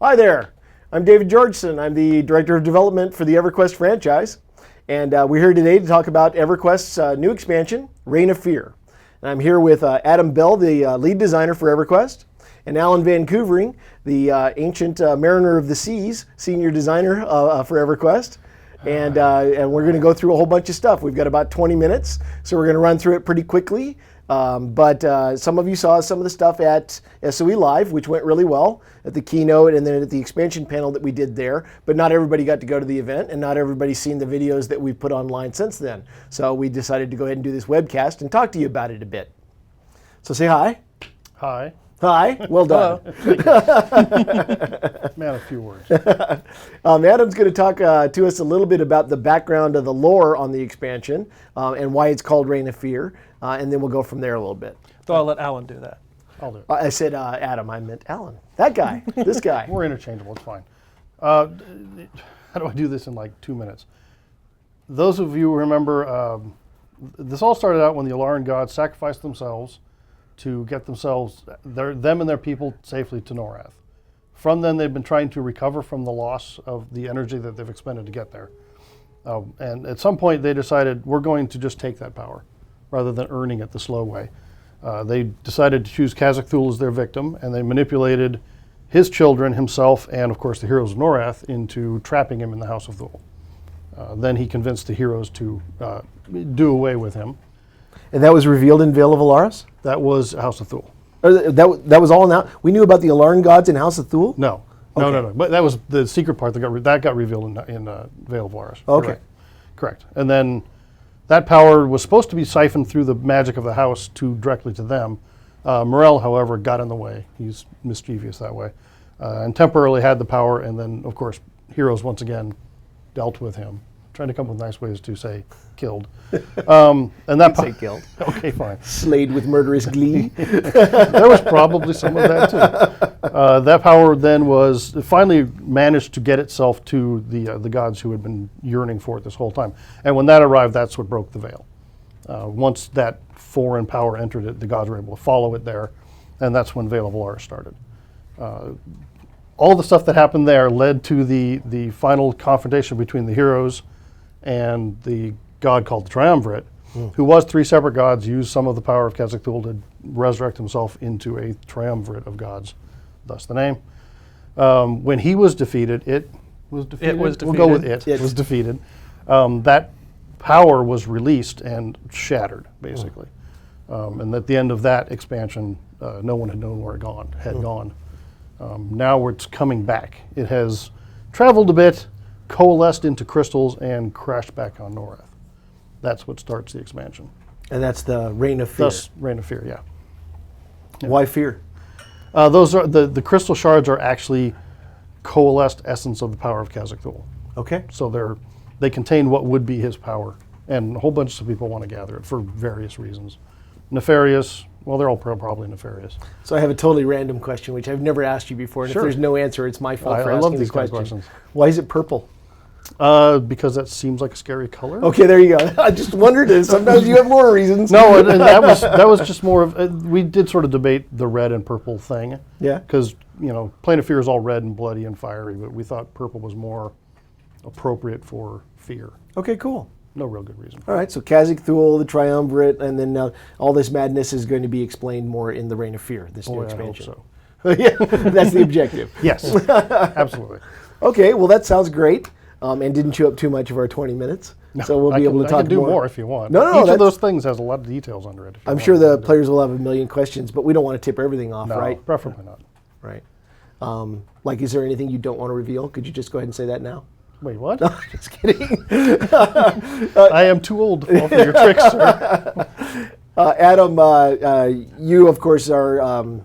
Hi there, I'm David Georgeson. I'm the Director of Development for the EverQuest franchise. And we're here today to talk about EverQuest's new expansion, Rain of Fear. And I'm here with Adam Bell, the lead designer for EverQuest, and Alan Van Koevering, the ancient mariner of the seas, senior designer for EverQuest. And we're going to go through a whole bunch of stuff. We've got about 20 minutes, so we're going to run through it pretty quickly. But some of you saw some of the stuff at SOE Live, which went really well, at the keynote and then at the expansion panel that we did there. But not everybody got to go to the event, and not everybody's seen the videos that we've put online since then. So we decided to go ahead and do this webcast and talk to you about it a bit. So say hi. Hi. Hi. Well done. Man, a few words. Adam's going to talk to us a little bit about the background of the lore on the expansion and why it's called Rain of Fear, and then we'll go from there a little bit. So I'll let Alan do that. I'll do it. I said Adam, I meant Alan. That guy, this guy. We're interchangeable, it's fine. How do I do this in like 2 minutes? Those of you who remember, this all started out when the Alaran gods sacrificed themselves to get them and their people safely to Norath. From then, they've been trying to recover from the loss of the energy that they've expended to get there. And at some point, they decided, we're going to just take that power, rather than earning it the slow way. They decided to choose Khazak-Thul as their victim, and they manipulated his children, himself, and of course the heroes of Norath, into trapping him in the House of Thul. Then he convinced the heroes to do away with him. And that was revealed in Veil of Alaris? That was House of Thul. That was all now. We knew about the Alaran gods in House of Thul? No. Okay. No. But that was the secret part that got revealed in Veil of Alaris. Okay. Correct. And then that power was supposed to be siphoned through the magic of the house directly to them. Morel, however, got in the way. He's mischievous that way. And temporarily had the power, and then, of course, heroes once again dealt with him. Trying to come up with nice ways to say killed. And that Say killed. Okay, fine. Slayed with murderous glee. There was probably some of that too. That power then finally managed to get itself to the gods who had been yearning for it this whole time. And when that arrived, that's what broke the veil. Once that foreign power entered it, the gods were able to follow it there, and that's when Veil of Alaris started. All the stuff that happened there led to the final confrontation between the heroes and the god called the Triumvirate, who was three separate gods, used some of the power of Khazak-Thul to resurrect himself into a triumvirate of gods, thus the name. When he was defeated, it was defeated. We'll go with it. It was defeated. That power was released and shattered, basically. And at the end of that expansion, no one had known where it had gone. Now it's coming back. It has traveled a bit, coalesced into crystals, and crashed back on Norath. That's what starts the expansion. And that's the Rain of Fear. Thus, Rain of Fear, yeah. Why fear? Those are the crystal shards are actually coalesced essence of the power of Khazak-Thul. Okay. So they contain what would be his power, and a whole bunch of people want to gather it for various reasons. Nefarious. Well, they're all probably nefarious. So I have a totally random question, which I've never asked you before. And Sure. if there's no answer, it's my fault for I asking love this these kind of question. questions. Why is it purple? Because that seems like a scary color. Okay, there you go. I just wondered if sometimes you have more reasons. No, and that was just more of we did sort of debate the red and purple thing. Yeah. Because Plane of Fear is all red and bloody and fiery, but we thought purple was more appropriate for fear. Okay, cool. No real good reason. All right, so Khazak-Thul, the Triumvirate, and then all this madness is going to be explained more in the Rain of Fear, this new expansion. I hope so. Yeah, that's the objective. Yes, absolutely. Okay, well that sounds great, and didn't chew up too much of our 20 minutes, so we'll be able to talk I can do more. more if you want. No, Each of those things has a lot of details under it. I'm sure the players will have a million questions, but we don't want to tip everything off, No, right? preferably not. Right. Like, is there anything you don't want to reveal? Could you just go ahead and say that now? Wait, what? No, just kidding. I am too old to fall for your tricks, sir. Adam, you of course are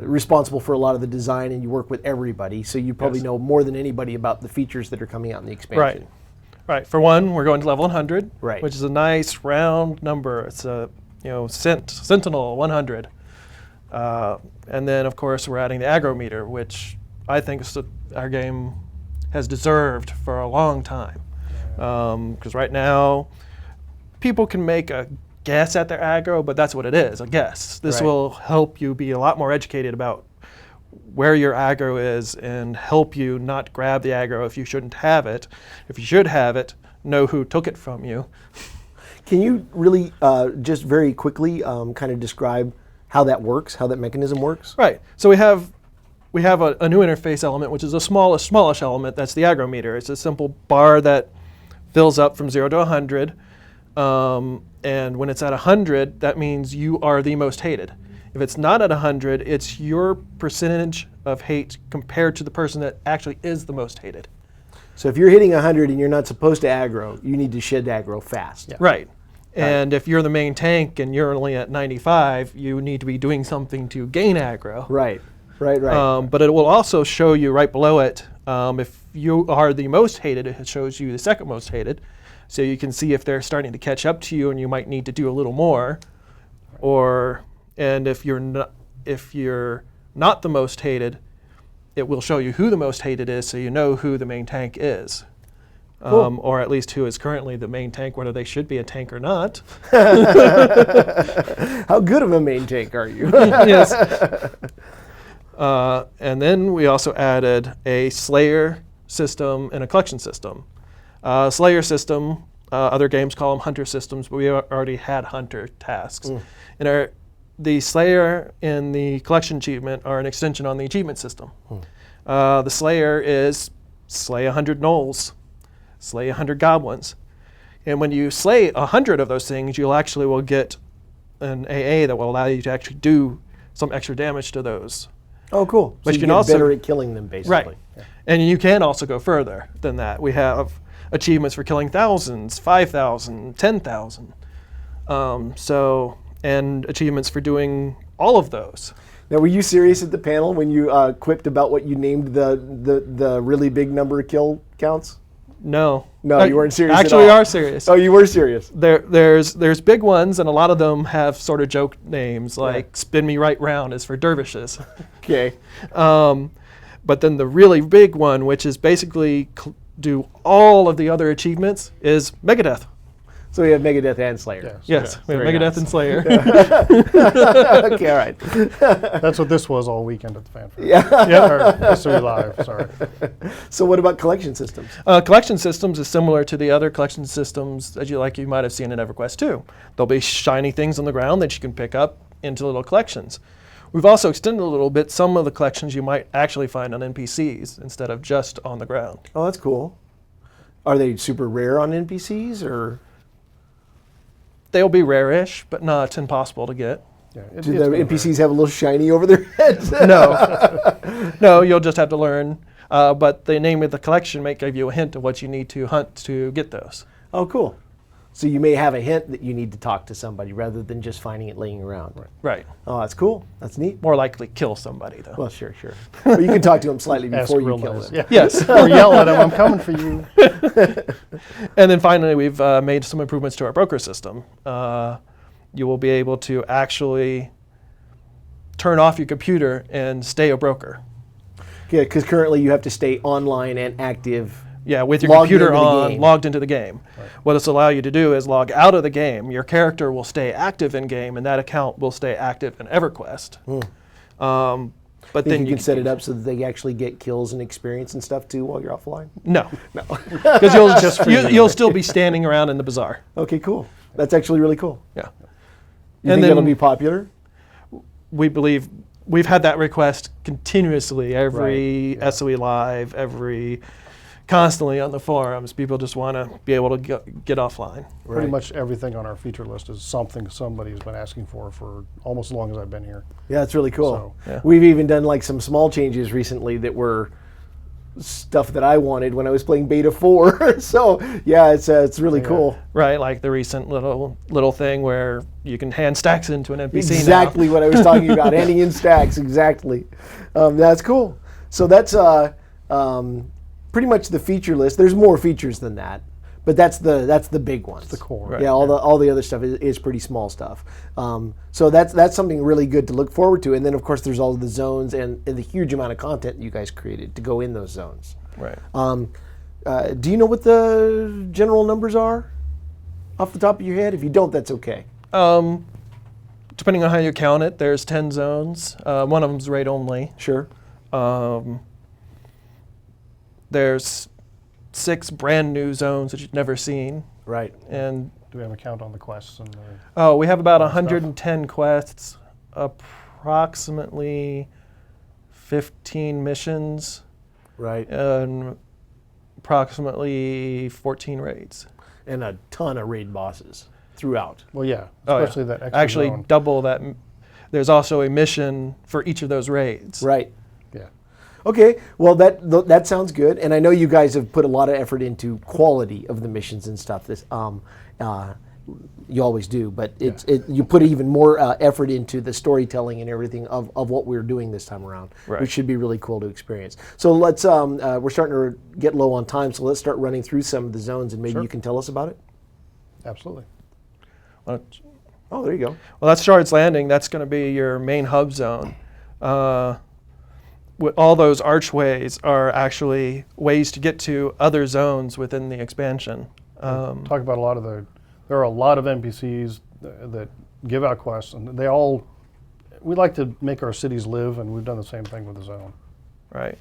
responsible for a lot of the design, and you work with everybody, so you probably know more than anybody about the features that are coming out in the expansion. Right. For one, we're going to level 100, Right. which is a nice round number. It's a Sentinel 100, and then of course we're adding the aggro meter, which I think is our game has deserved for a long time. Because right now, people can make a guess at their aggro, but that's what it is, a guess. This Right. will help you be a lot more educated about where your aggro is and help you not grab the aggro if you shouldn't have it. If you should have it, know who took it from you. Can you really just very quickly kind of describe how that works, how that mechanism works? Right. So we have a new interface element, which is a smallish element. That's the aggro meter. It's a simple bar that fills up from 0 to 100. And when it's at 100, that means you are the most hated. If it's not at 100, it's your percentage of hate compared to the person that actually is the most hated. So if you're hitting 100 and you're not supposed to aggro, you need to shed aggro fast. Yeah. Right. And if you're the main tank and you're only at 95, you need to be doing something to gain aggro. Right. But it will also show you right below it, if you are the most hated, it shows you the second most hated. So you can see if they're starting to catch up to you and you might need to do a little more. And if you're not the most hated, it will show you who the most hated is, so you know who the main tank is. Cool. Or at least who is currently the main tank, whether they should be a tank or not. How good of a main tank are you? Yes. And then we also added a Slayer system and a collection system. Slayer system, other games call them hunter systems, but we already had hunter tasks. And the Slayer and the collection achievement are an extension on the achievement system. The Slayer is slay 100 gnolls, slay 100 goblins. And when you slay 100 of those things, you'll actually will get an AA that will allow you to actually do some extra damage to those. Oh, cool. But so you get can also better at killing them, basically. Right. Yeah. And you can also go further than that. We have achievements for killing thousands, 5,000, 10,000. And achievements for doing all of those. Now, were you serious at the panel when you quipped about what you named the really big number of kill counts? No. No, you weren't serious Actually, at all. we are serious. Oh, you were serious. There's big ones, and a lot of them have sort of joke names, like Spin Me Right Round is for dervishes. Okay. But then the really big one, which is basically do all of the other achievements, is Megadeth. So we have Megadeth and Slayer. Yes, we have Very Megadeth nice. and Slayer. Okay, all right. That's what this was all weekend at the fanfare. Yeah. Or SOE Live, sorry. So what about collection systems? Collection systems is similar to the other collection systems that you might have seen in EverQuest 2. There'll be shiny things on the ground that you can pick up into little collections. We've also extended a little bit some of the collections you might actually find on NPCs instead of just on the ground. Oh, that's cool. Are they super rare on NPCs, or They'll be rare-ish, but not impossible to get. Yeah, do the NPCs have a little shiny over their heads? No, you'll just have to learn. But the name of the collection may give you a hint of what you need to hunt to get those. Oh, cool. So you may have a hint that you need to talk to somebody rather than just finding it laying around. Right. Oh, that's cool. That's neat. More likely kill somebody, though. Well, sure. But you can talk to them slightly Ask before you real kill nice. them. Yeah. Yes. Or yell at them, I'm coming for you. And then finally, we've made some improvements to our broker system. You will be able to actually turn off your computer and stay a broker. Yeah, because currently you have to stay online and active. Yeah, with your Logged computer into the on, game. logged into the game. Right. What this allows you to do is log out of the game. Your character will stay active in game, and that account will stay active in EverQuest. But then you can set it up so that they actually get kills and experience and stuff too while you're offline? No. Because you'll still be standing around in the bazaar. Okay, cool. That's actually really cool. Yeah. You think that'll be popular? We believe we've had that request continuously, every Right. SOE Live, constantly on the forums. People just want to be able to get offline. Pretty much everything on our feature list is something somebody's been asking for almost as long as I've been here. Yeah, that's really cool. So, yeah. We've even done like some small changes recently that were stuff that I wanted when I was playing Beta 4. So yeah, it's really cool. Right, like the recent little thing where you can hand stacks into an NPC Exactly what I was talking about, handing in stacks, exactly. That's cool. So that's pretty much the feature list. There's more features than that, but that's the big ones. the core. Right. Yeah, all the other stuff is pretty small stuff. So that's something really good to look forward to. And then of course there's all of the zones and the huge amount of content you guys created to go in those zones. Right. Do you know what the general numbers are off the top of your head? If you don't, that's okay. Depending on how you count it, there's 10 zones. One of them's raid only. Sure. There's 6 brand new zones that you've never seen. Right. And Do we have a count on the quests? And we have about stuff? 110 quests, approximately 15 missions, Right. and approximately 14 raids. And a ton of raid bosses throughout. well, yeah, Oh, yeah. especially that extra Actually, zone. double that. There's also a mission for each of those raids. Right. Yeah. Okay, well that sounds good, and I know you guys have put a lot of effort into quality of the missions and stuff. You always do, but you put even more effort into the storytelling and everything of what we're doing this time around, Right. which should be really cool to experience. So let's we're starting to get low on time, so let's start running through some of the zones, and maybe Sure. you can tell us about it. Absolutely. Uh, Oh, there you go. Well, that's Shard's Landing. That's going to be your main hub zone. All those archways are actually ways to get to other zones within the expansion. Talk about there are a lot of NPCs that give out quests, and we like to make our cities live, and we've done the same thing with the zone. Right.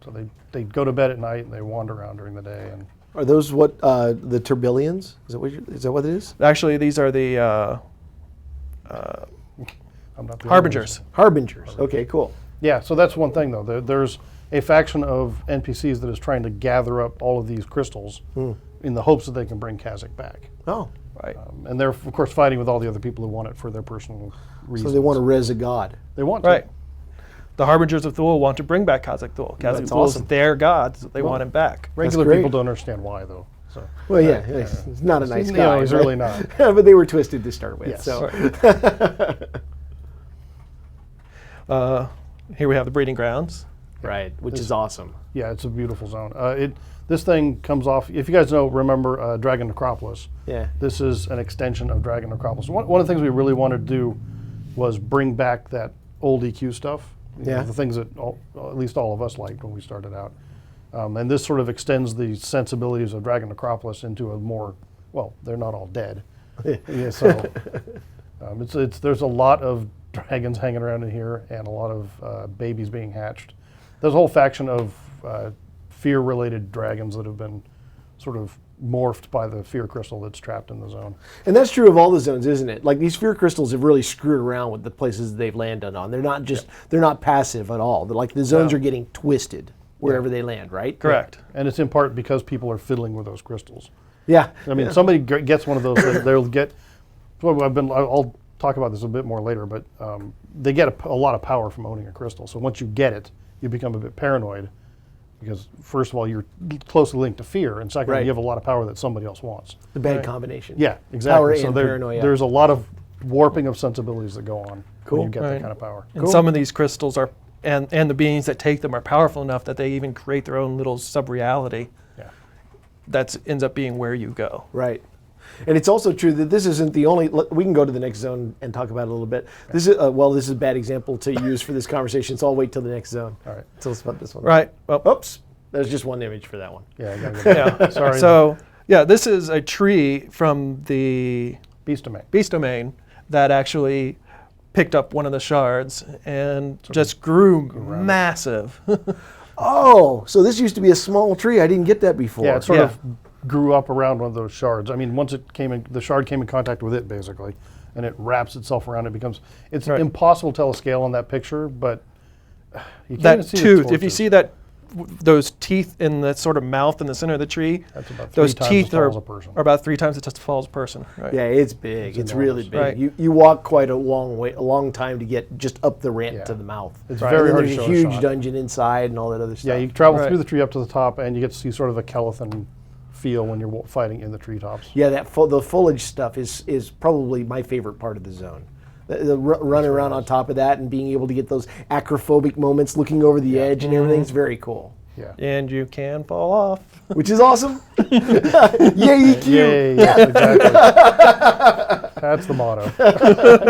So they go to bed at night and they wander around during the day. And Are those what the Turbillions? Is that what it is? Actually, these are the I'm not the Harbingers. Harbingers. Okay, cool. Yeah, so that's one thing though. There's a faction of NPCs that is trying to gather up all of these crystals in the hopes that they can bring Kazakh back. Oh, Right. And they're of course fighting with all the other people who want it for their personal reasons. so they want to res a god. They want to. Right. The Harbingers of Thule want to bring back Kazakh Thule. Kazakh That's Thule awesome. is their god, so they want him back. Regular great. people don't understand why though. So Well, yeah, he's not a nice guy. No, he's but- really not. but they were twisted to start with. Yes. So. Here we have the breeding grounds. Right, which is awesome. Yeah, it's a beautiful zone. This thing comes off. If you guys remember Dragon Necropolis. Yeah. This is an extension of Dragon Necropolis. One of the things we really wanted to do was bring back that old EQ stuff. You know, Yeah. the things that at least all of us liked when we started out. And this sort of extends the sensibilities of Dragon Necropolis into a more, well, they're not all dead. Yeah, so there's a lot of dragons hanging around in here and a lot of babies being hatched. There's a whole faction of fear-related dragons that have been sort of morphed by the fear crystal that's trapped in the zone. And that's true of all the zones, isn't it? Like these fear crystals have really screwed around with the places they've landed on. They're not just they're not passive at all. They're like the zones are getting twisted wherever they land, right? Correct. And it's in part because people are fiddling with those crystals. Yeah. I mean, somebody gets one of those, they'll get. Well, I'll talk about this a bit more later, but they get a lot of power from owning a crystal. So once you get it, you become a bit paranoid because first of all, you're closely linked to fear, and second, Right. you have a lot of power that somebody else wants. The bad Right. combination. Yeah, exactly. Power so and paranoia. there's a lot of warping of sensibilities that go on Cool. when you get that Right. kind of power. And some of these crystals are, and the beings that take them are powerful enough that they even create their own little sub-reality Yeah. that ends up being where you go. Right. And it's also true that this isn't the only. We can go to the next zone and talk about it a little bit. This is this is a bad example to use for this conversation, so I'll wait till the next zone. All right. Tell us about this one. Right. Well, Oops. There's just one image for that one. Yeah, I gotta go. yeah. Sorry. So, yeah, this is a tree from the Beast domain. Beast Domain that actually picked up one of the shards and just grew massive. Oh, so this used to be a small tree. I didn't get that before. Yeah, it sort Yeah. of grew up around one of those shards. I mean, once the shard came in contact with it, basically, and it wraps itself around. It's Right. impossible to tell a scale on that picture, but you can't That see the tooth, if you torches. see that, those teeth in the sort of mouth in the center of the tree, That's about 3 those times teeth as tall are, as a person. are about 3 times as tall as a person. Right. Yeah, it's big. It's really enormous. big. Right. You walk quite a long time to get just up the ramp Yeah. to the mouth. It's Right. very And hard to there's show a huge shot. dungeon inside and all that other stuff. Yeah, you travel Right. through the tree up to the top, and you get to see sort of a Kelethan feel when you're fighting in the treetops. Yeah, the foliage stuff is probably my favorite part of the zone. The running around on top of that and being able to get those acrophobic moments, looking over the edge and everything. It's very cool, Yeah. And you can fall off. which is awesome. Yay, EQ! Yay! Yeah, exactly. That's the motto.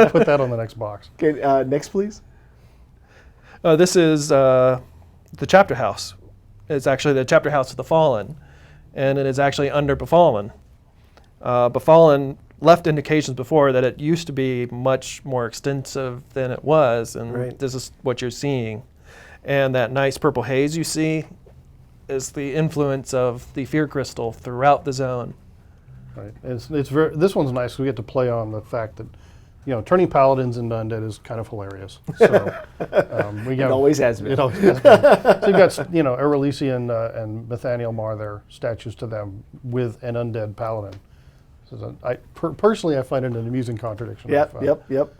Put that on the next box. Okay, next, please. This is the chapter house. It's actually the chapter house of the Fallen, and it is actually under Befallen. Befallen left indications before that it used to be much more extensive than it was, and Right. this is what you're seeing. And that nice purple haze you see is the influence of the fear crystal throughout the zone. Right. It's very. This one's nice. We get to play on the fact that, turning paladins into undead is kind of hilarious. So It always has been. It always has been. So you've got Erelisi and Nathaniel Mar, their statues to them with an undead paladin. So personally, I find it an amusing contradiction. Yep.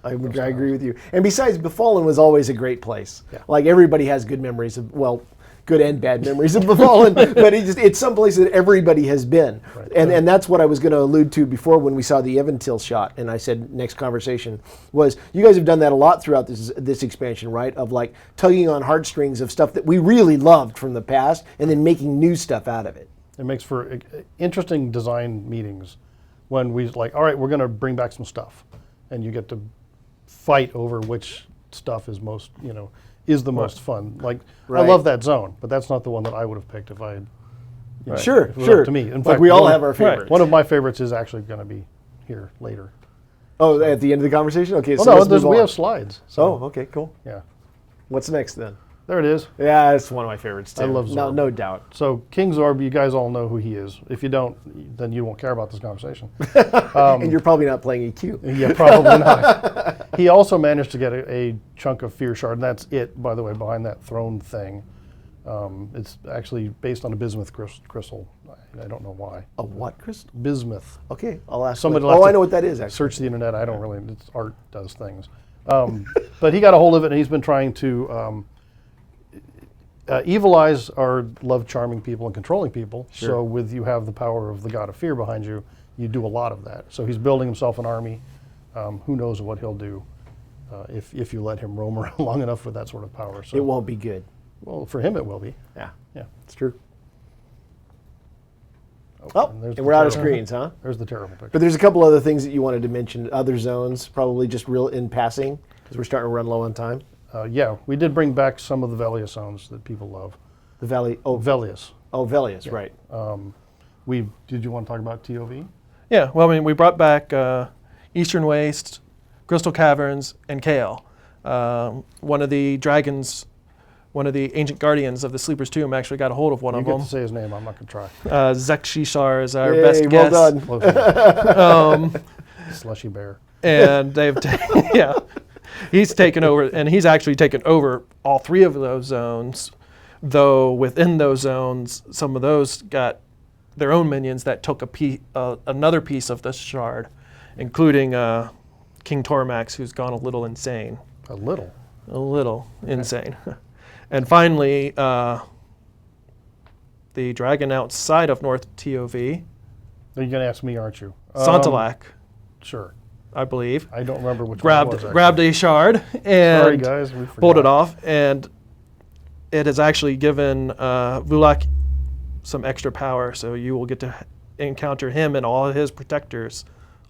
I agree with you. And besides, Befallen was always a great place. Yeah. Like everybody has good memories of, well, good and bad memories of Befallen, but it's some place that everybody has been. Right. And that's what I was going to allude to before when we saw the Eventil shot, and I said next conversation was, you guys have done that a lot throughout this expansion, right? Of like tugging on heartstrings of stuff that we really loved from the past and then making new stuff out of it. It makes for interesting design meetings when we like, all right, we're going to bring back some stuff, and you get to fight over which stuff is most, is the most fun. Like, Right. I love that zone, but that's not the one that I would have picked if I had. Sure, if it was sure. Up to me. In like fact, we all have our favorites. One of my favorites is actually going to be here later. Oh, at the end of the conversation? Okay, Well, so no, let's move we on. have slides. So, Oh, okay, cool. yeah, What's next then? there it is. Yeah, it's one of my favorites too. I love Zorb. No doubt. So King Zorb, you guys all know who he is. If you don't, then you won't care about this conversation. And you're probably not playing EQ. Yeah, probably not. He also managed to get a chunk of Fear Shard, and that's it, by the way, behind that throne thing. It's actually based on a bismuth crystal. I don't know why. A what, Crystal? Bismuth. Okay, I'll ask. Somebody Oh, left I it. know what that is, actually. Search the internet. I don't really. It's art does things. But he got a hold of it, and he's been trying to Evil Eyes are love charming people and controlling people. Sure. So with you have the power of the god of fear behind you, you do a lot of that. So he's building himself an army. Who knows what he'll do if you let him roam around long enough with that sort of power. So, It won't be good. well, for him it will be. Yeah, Yeah. it's true. Oh, there's and the we're out of terrible- screens, huh? There's the terrible picture. But there's a couple other things that you wanted to mention. Other zones, probably just real in passing, because we're starting to run low on time. Yeah, we did bring back some of the Velius zones that people love. The Valley. Oh, Velius. Velius, right. Did you want to talk about TOV? Yeah, well, I mean, we brought back Eastern Waste, Crystal Caverns, and Kale. One of the dragons, one of the ancient guardians of the Sleeper's Tomb actually got a hold of one You of get them. to say his name. I'm not going to try. Zekshishar is our Yay, best guess. well done. Close enough. Slushy bear. And they've he's taken over, and he's actually taken over all three of those zones, though within those zones some of those got their own minions that took another piece of the shard, including King Tormax, who's gone a little insane. A little. Insane. And finally, the dragon outside of North TOV, You're going to ask me, aren't you? Santalak, Sure. I believe, I don't remember which one it was, grabbed a shard and Sorry, guys. We pulled it forgot. off, and it has actually given Vulak some extra power, so you will get to encounter him and all of his protectors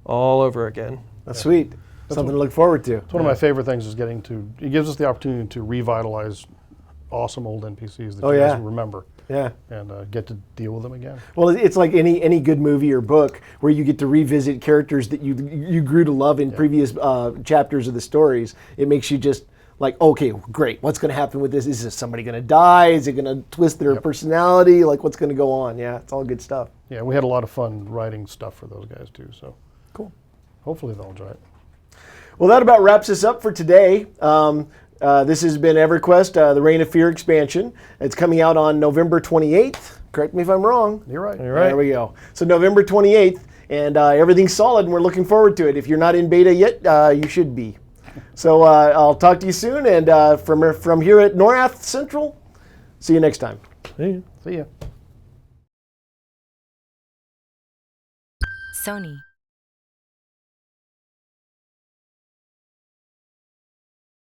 all over again. That's sweet. Something to look forward to. It's one of my favorite things is getting to, it gives us the opportunity to revitalize awesome old NPCs that Oh, you yeah. guys remember Yeah. and get to deal with them again. Well, it's like any good movie or book where you get to revisit characters that you grew to love in previous chapters of the stories. It makes you just like, okay, great. What's going to happen with this? Is this somebody going to die? Is it going to twist their personality? Like, what's going to go on? Yeah, it's all good stuff. Yeah, we had a lot of fun writing stuff for those guys too, so Cool. hopefully they'll enjoy it. Well, that about wraps us up for today. This has been EverQuest, the Rain of Fear expansion. It's coming out on November 28th. Correct me if I'm wrong. You're right. You're right. There we go. So November 28th, and everything's solid, and we're looking forward to it. If you're not in beta yet, you should be. So I'll talk to you soon, and from here at Norath Central, see you next time. See ya. See ya. Sony.